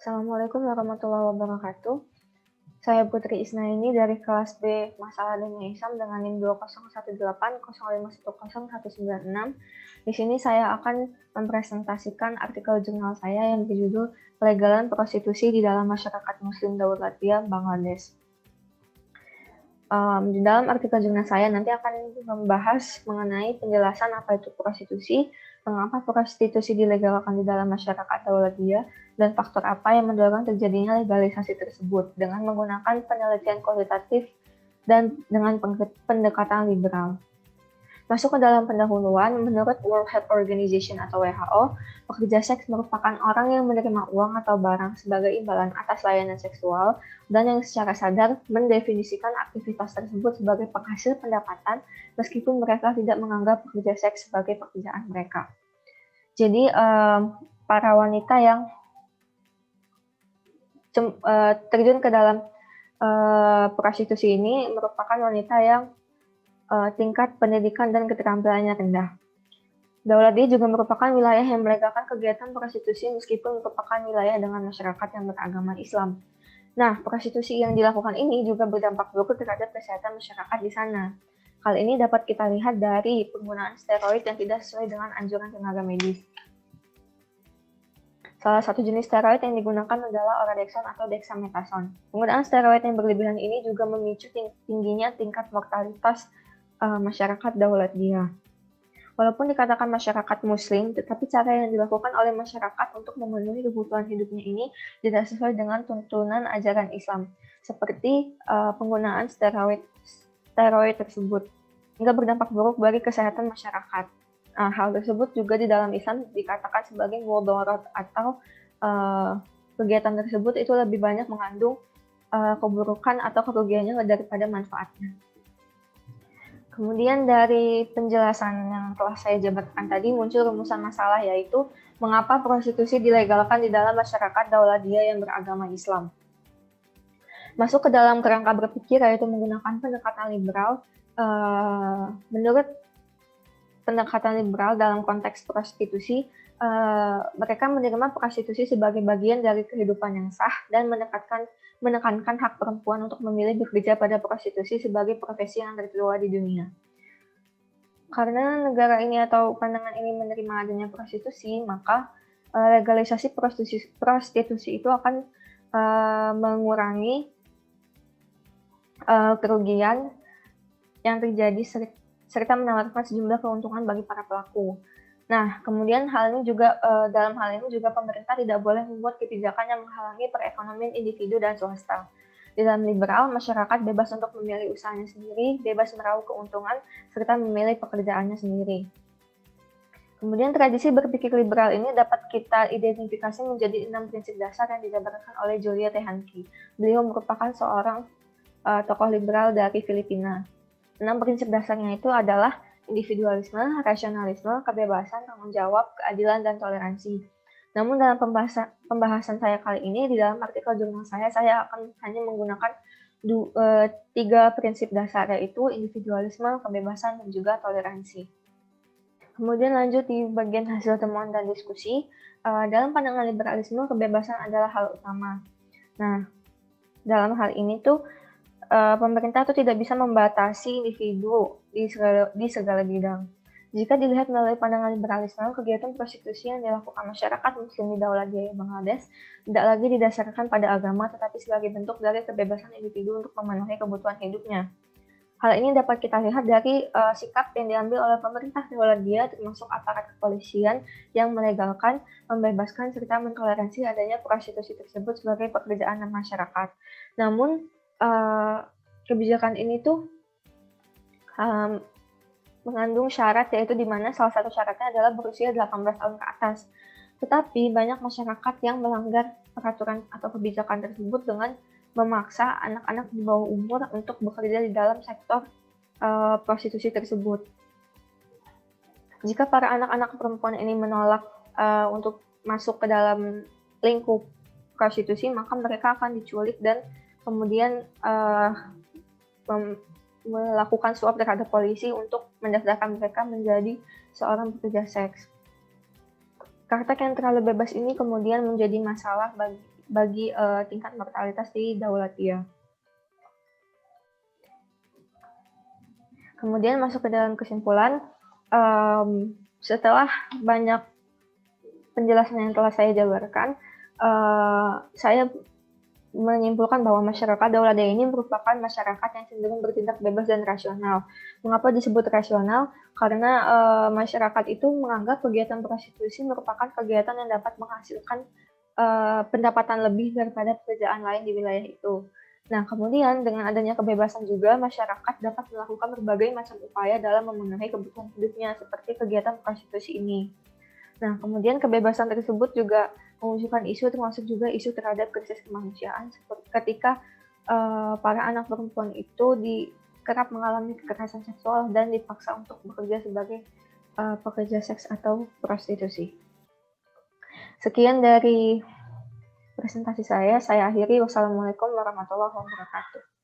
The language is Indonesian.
Assalamualaikum warahmatullahi wabarakatuh. Saya Putri Isnaini dari kelas B Masalah Dunia Islam dengan NIM 201805101096. Di sini saya akan mempresentasikan artikel jurnal saya yang berjudul Pelegalan Prostitusi di dalam Masyarakat Muslim Daulatia Bangladesh. Di dalam artikel jurnal saya nanti akan membahas mengenai penjelasan apa itu prostitusi, mengapa prostitusi dilegalkan di dalam masyarakat Daulatia, dan faktor apa yang mendorong terjadinya legalisasi tersebut dengan menggunakan penelitian kualitatif dan dengan pendekatan liberal. Masuk ke dalam pendahuluan, menurut World Health Organization atau WHO, pekerja seks merupakan orang yang menerima uang atau barang sebagai imbalan atas layanan seksual dan yang secara sadar mendefinisikan aktivitas tersebut sebagai penghasil pendapatan meskipun mereka tidak menganggap pekerja seks sebagai pekerjaan mereka. Jadi, para wanita yang terjun ke dalam prostitusi ini merupakan wanita yang tingkat pendidikan dan keterampilannya rendah. Daulatia juga merupakan wilayah yang melegalkan kegiatan prostitusi meskipun merupakan wilayah dengan masyarakat yang beragama Islam. Nah, prostitusi yang dilakukan ini juga berdampak buruk terhadap kesehatan masyarakat di sana. Hal ini dapat kita lihat dari penggunaan steroid yang tidak sesuai dengan anjuran tenaga medis. Salah satu jenis steroid yang digunakan adalah Oradexon atau dexamethasone. Penggunaan steroid yang berlebihan ini juga memicu tingginya tingkat mortalitas masyarakat Daulatia. Walaupun dikatakan masyarakat Muslim, tetapi cara yang dilakukan oleh masyarakat untuk memenuhi kebutuhan hidupnya ini tidak sesuai dengan tuntunan ajaran Islam, seperti penggunaan steroid tersebut, hingga berdampak buruk bagi kesehatan masyarakat. Hal tersebut juga di dalam Islam dikatakan sebagai mudharat atau kegiatan tersebut itu lebih banyak mengandung keburukan atau kerugiannya daripada manfaatnya. Kemudian dari penjelasan yang telah saya jabarkan tadi muncul rumusan masalah, yaitu mengapa prostitusi dilegalkan di dalam masyarakat Daulatia yang beragama Islam. Masuk ke dalam kerangka berpikir yaitu menggunakan pendekatan liberal. Menurut pendekatan liberal dalam konteks prostitusi, mereka menerima prostitusi sebagai bagian dari kehidupan yang sah dan menekankan hak perempuan untuk memilih bekerja pada prostitusi sebagai profesi yang tertua di dunia. Karena negara ini atau pandangan ini menerima adanya prostitusi, maka legalisasi prostitusi itu akan mengurangi kerugian yang terjadi serta menawarkan sejumlah keuntungan bagi para pelaku. Nah, kemudian dalam hal ini juga pemerintah tidak boleh membuat kebijakan yang menghalangi perekonomian individu dan swasta. Di dalam liberal, masyarakat bebas untuk memilih usahanya sendiri, bebas meraup keuntungan, serta memilih pekerjaannya sendiri. Kemudian tradisi berpikir liberal ini dapat kita identifikasi menjadi 6 prinsip dasar yang dijabarkan oleh Julia Tehanki. Beliau merupakan seorang tokoh liberal dari Filipina. 6 prinsip dasarnya itu adalah individualisme, rasionalisme, kebebasan, tanggung jawab, keadilan, dan toleransi. Namun dalam pembahasan saya kali ini, di dalam artikel jurnal saya akan hanya menggunakan 3 prinsip dasar, yaitu individualisme, kebebasan, dan juga toleransi. Kemudian lanjut di bagian hasil temuan dan diskusi. Dalam pandangan liberalisme, kebebasan adalah hal utama. Nah, dalam hal ini tuh pemerintah itu tidak bisa membatasi individu di segala bidang. Jika dilihat melalui pandangan liberalisme, kegiatan prostitusi yang dilakukan masyarakat Muslim di Daulatia Bangladesh tidak lagi didasarkan pada agama, tetapi sebagai bentuk dari kebebasan individu untuk memenuhi kebutuhan hidupnya. Hal ini dapat kita lihat dari sikap yang diambil oleh pemerintah Daulatia, termasuk aparat kepolisian yang melegalkan, membebaskan, serta mentoleransi adanya prostitusi tersebut sebagai pekerjaan masyarakat. Namun, kebijakan ini tuh mengandung syarat, yaitu di mana salah satu syaratnya adalah berusia 18 tahun ke atas. Tetapi banyak masyarakat yang melanggar peraturan atau kebijakan tersebut dengan memaksa anak-anak di bawah umur untuk bekerja di dalam sektor prostitusi tersebut. Jika para anak-anak perempuan ini menolak untuk masuk ke dalam lingkup prostitusi, maka mereka akan diculik dan kemudian melakukan suap terhadap polisi untuk mendaftarkan mereka menjadi seorang pekerja seks. Praktek yang terlalu bebas ini kemudian menjadi masalah bagi tingkat mortalitas di Daulatia. Kemudian masuk ke dalam kesimpulan, setelah banyak penjelasan yang telah saya jabarkan, saya menyimpulkan bahwa masyarakat Daulatia ini merupakan masyarakat yang cenderung bertindak bebas dan rasional. Mengapa disebut rasional? Karena masyarakat itu menganggap kegiatan prostitusi merupakan kegiatan yang dapat menghasilkan pendapatan lebih daripada pekerjaan lain di wilayah itu. Nah, kemudian dengan adanya kebebasan juga, masyarakat dapat melakukan berbagai macam upaya dalam memenuhi kebutuhan hidupnya, seperti kegiatan prostitusi ini. Nah, kemudian kebebasan tersebut juga menunjukkan isu, termasuk juga isu terhadap krisis kemanusiaan, seperti ketika para anak perempuan itu kerap mengalami kekerasan seksual dan dipaksa untuk bekerja sebagai pekerja seks atau prostitusi. Sekian dari presentasi saya akhiri. Wassalamualaikum warahmatullahi wabarakatuh.